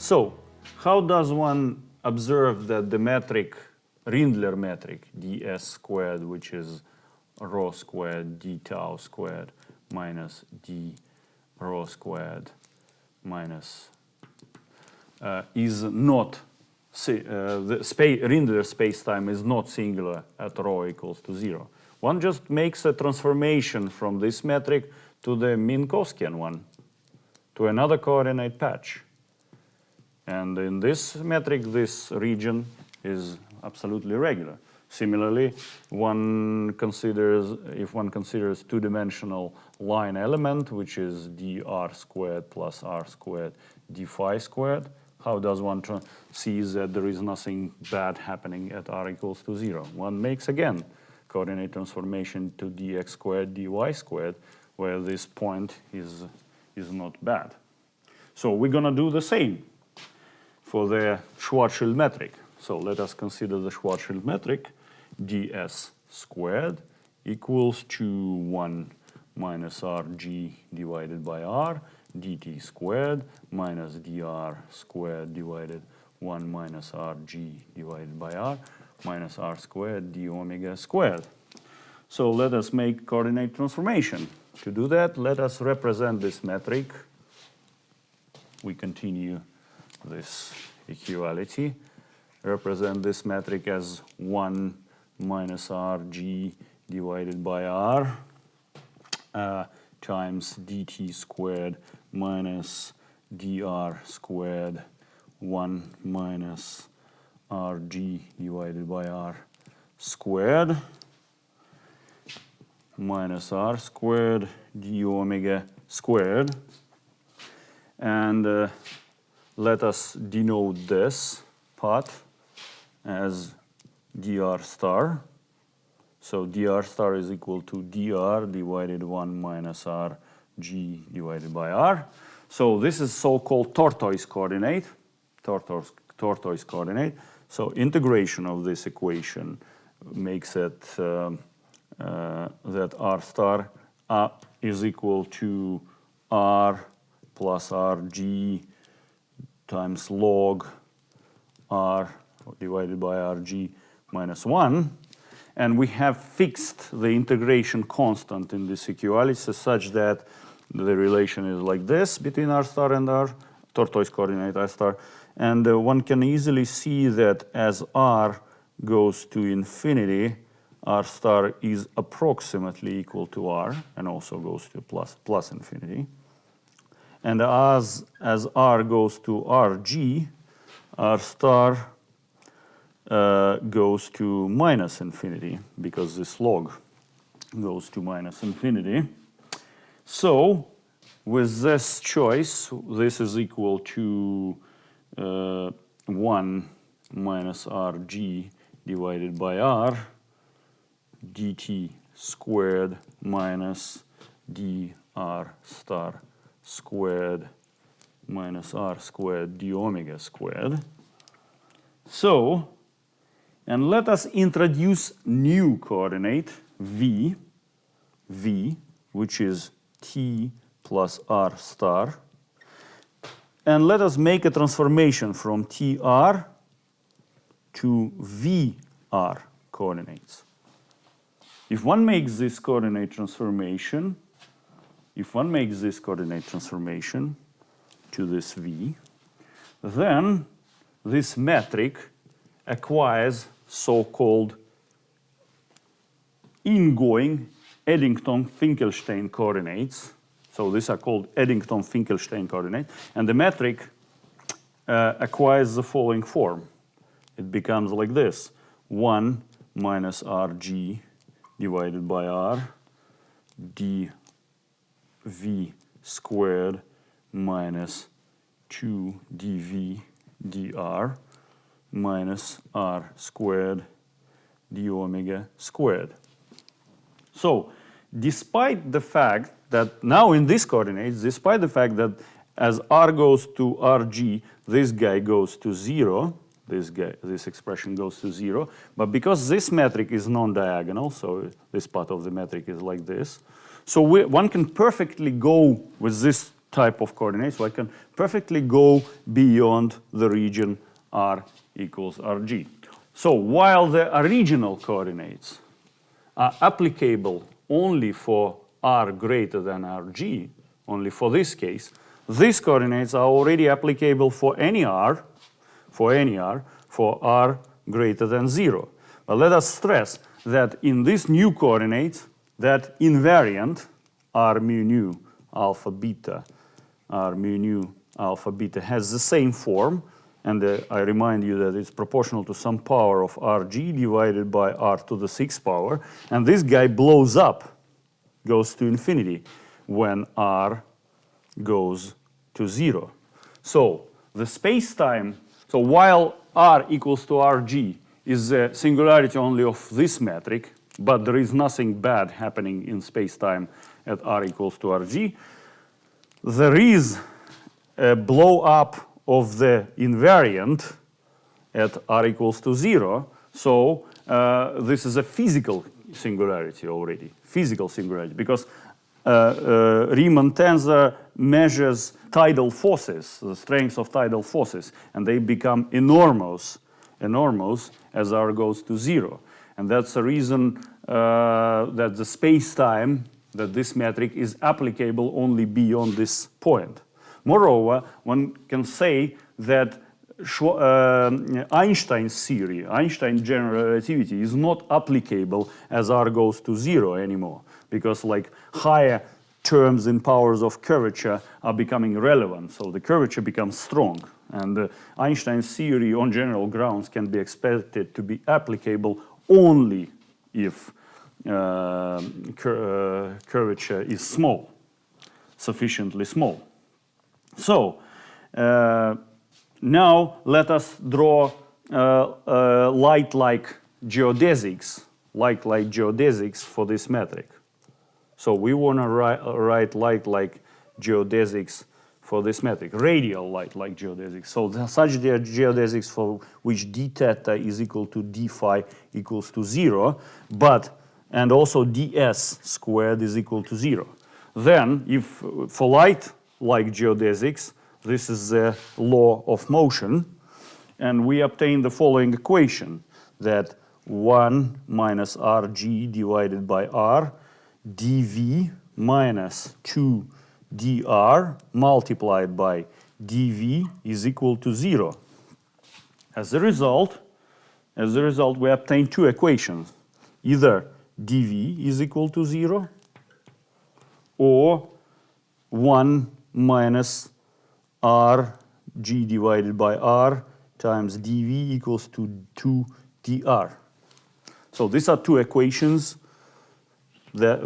So, how does one observe that the metric, Rindler metric, ds squared, which is rho squared d tau squared minus d rho squared minus is not, the Rindler spacetime is not singular at rho equals to 0. One just makes a transformation from this metric to the Minkowskian one, to another coordinate patch. And in this metric, this region is absolutely regular. Similarly, one considers, if one considers two-dimensional line element, which is dr squared plus r squared d phi squared, how does one see that there is nothing bad happening at r equals to 0? One makes, again, coordinate transformation to dx squared dy squared, where this point is not bad. So we're going to do the same for the Schwarzschild metric. So let us consider the Schwarzschild metric. ds squared equals to 1 minus rg divided by r, dt squared minus dr squared divided 1 minus rg divided by r minus r squared d omega squared. So let us make coordinate transformation. To do that, let us represent this metric. We continue this equality. Represent this metric as 1 minus rg divided by r times dt squared minus dr squared 1 minus rg divided by r squared minus r squared d omega squared. And let us denote this part as dr star. So dr star is equal to dr divided 1 minus r g divided by r. So this is so-called tortoise coordinate. Tortoise coordinate. So integration of this equation makes it that r star is equal to r plus rg times log r divided by rg minus 1. And we have fixed the integration constant in this equality such that the relation is like this between r star and r, tortoise coordinate r star. And one can easily see that as r goes to infinity, r star is approximately equal to r and also goes to plus infinity. And as r goes to rg, r star goes to minus infinity because this log goes to minus infinity. So with this choice, this is equal to 1 minus rg divided by r dt squared minus dr star squared minus r squared d omega squared. So, and let us introduce new coordinate v, which is t plus r star. And let us make a transformation from tr to vr coordinates. If one makes this coordinate transformation, to this v, then this metric acquires so-called ingoing Eddington-Finkelstein coordinates. So these are called Eddington-Finkelstein coordinates. And the metric acquires the following form. It becomes like this: 1 minus rg divided by r dv squared minus 2 dv dr minus r squared d omega squared. So despite the fact that now in these coordinates, despite the fact that as r goes to rg, this guy goes to 0, this expression goes to 0, but because this metric is non-diagonal, so this part of the metric is like this, so one can perfectly go with this type of coordinates, so I can perfectly go beyond the region r equals rg. So while the original coordinates are applicable only for r greater than rg, only for this case, these coordinates are already applicable for any r, for r greater than 0. But let us stress that in these new coordinates, that invariant r mu nu alpha beta, r mu nu alpha beta has the same form, and I remind you that it's proportional to some power of rg divided by r to the 6th power, and this guy blows up, goes to infinity when r goes to 0. So the space-time, so while r equals to rg is a singularity only of this metric, but there is nothing bad happening in space-time at r equals to rg, there is a blow up of the invariant at r equals to 0. So this is a physical singularity already, physical singularity, because Riemann tensor measures tidal forces, the strength of tidal forces, and they become enormous as r goes to 0. And that's the reason that the space-time, that this metric is applicable only beyond this point. Moreover, one can say that Einstein's theory, Einstein's general relativity, is not applicable as r goes to 0 anymore, because like higher terms in powers of curvature are becoming relevant, so the curvature becomes strong, and Einstein's theory on general grounds can be expected to be applicable only if curvature is small, sufficiently small. So now let us draw light-like geodesics, for this metric. So we want to write light-like geodesics for this metric, radial light-like geodesics. So such geodesics for which d theta is equal to d phi equals to 0, and also ds squared is equal to 0. Then, if for light-like geodesics, this is the law of motion, and we obtain the following equation, that 1 minus rg divided by r dv minus 2 dr multiplied by dv is equal to 0. As a result, we obtain two equations. Either dv is equal to 0 or 1 minus rg divided by r times dv equals to 2 dr. So these are two equations that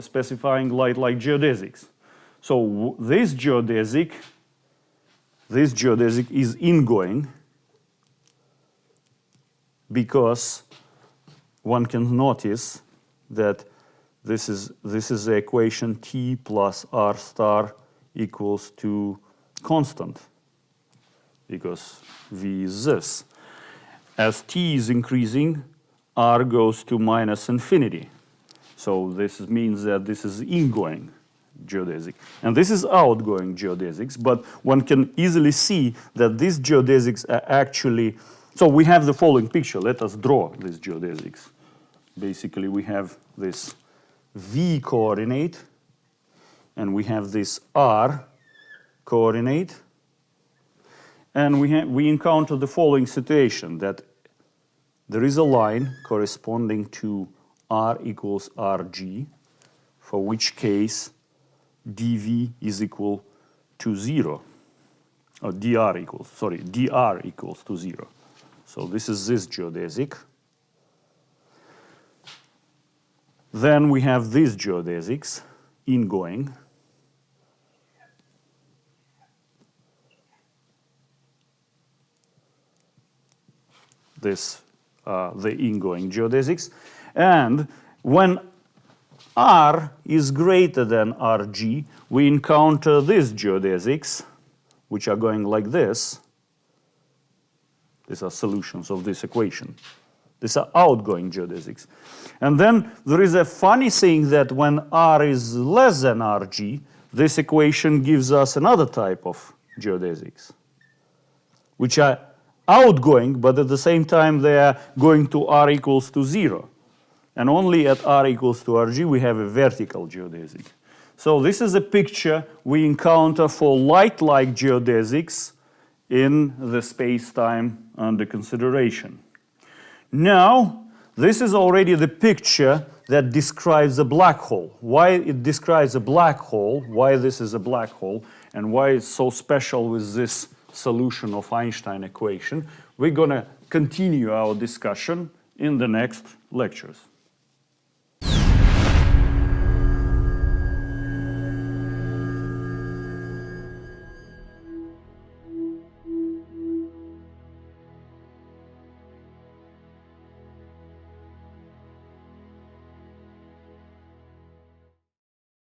specifying light-like geodesics. So this geodesic is ingoing because one can notice that this is the equation t plus r star equals to constant, because v is this. As t is increasing, r goes to minus infinity. So this means that this is ingoing geodesic. And this is outgoing geodesics, but one can easily see that these geodesics are actually, so we have the following picture. Let us draw these geodesics. Basically, we have this v coordinate, and we have this r coordinate, and we encounter the following situation, that there is a line corresponding to r equals rg, for which case dv is equal to 0, or dr equals to 0. So this is this geodesic. Then we have these geodesics ingoing. The ingoing geodesics. And when r is greater than rg, we encounter these geodesics, which are going like this. These are solutions of this equation. These are outgoing geodesics. And then there is a funny thing that when r is less than rg, this equation gives us another type of geodesics, which are outgoing, but at the same time they are going to r equals to 0. And only at r equals to rg we have a vertical geodesic. So this is a picture we encounter for light-like geodesics in the space-time under consideration. Now, this is already the picture that describes a black hole. Why it describes a black hole, why this is a black hole, and why it's so special with this solution of Einstein equation, we're going to continue our discussion in the next lectures.